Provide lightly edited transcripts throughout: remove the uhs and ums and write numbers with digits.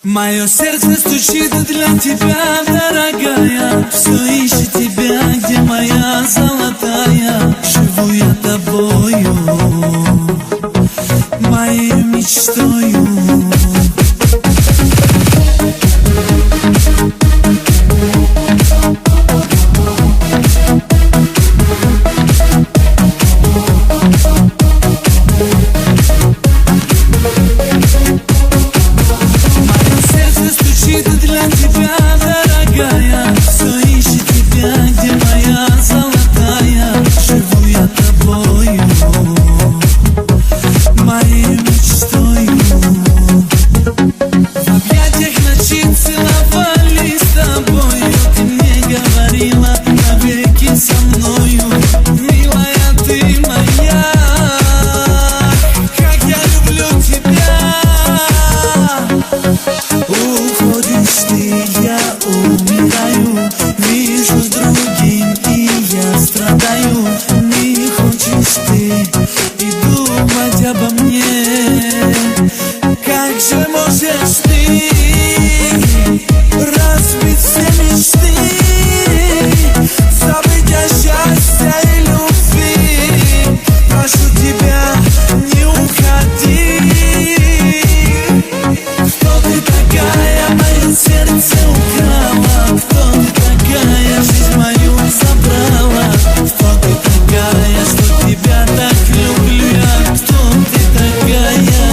Мое сердце стучит для тебя, дорогая. Все ищет тебя, где моя золотая. Живу я тобою, моей мечтою. Для тебя, дорогая, все ищет тебя, где моя золотая. Живу я тобою, моей мечтою. В объятиях ночи целовались с тобою. Ты мне говорила навеки со мною. Милая, ты моя, как я люблю тебя. Уходишь ты, я умираю. Вижу другим, и я страдаю. Не хочешь ты и думать обо мне. Как же можешь ты разбить все мечты, забыть о счастье и любви? Прошу тебя, не уходи. Кто ты такая, мое сердце украла? Кто ты такая, жизнь мою забрала? Кто ты такая, что тебя так люблю я? Кто ты такая?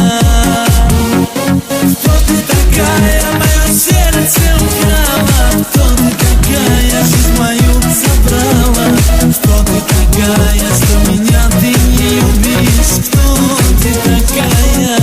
Кто ты такая, мое сердце украла? Кто ты такая, жизнь мою забрала? Кто ты такая, что меня ты не любишь? Кто ты такая?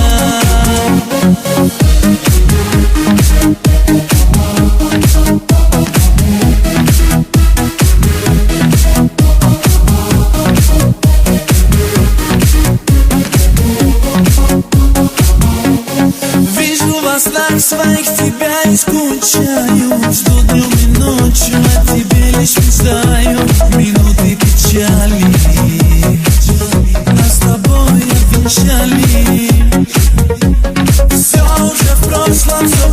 Во снах своих тебя и скучаю. Жду днем и ночью, о тебе лишь мечтаю. Минуты печали нас с тобой обвенчали. Все уже в прошлом, все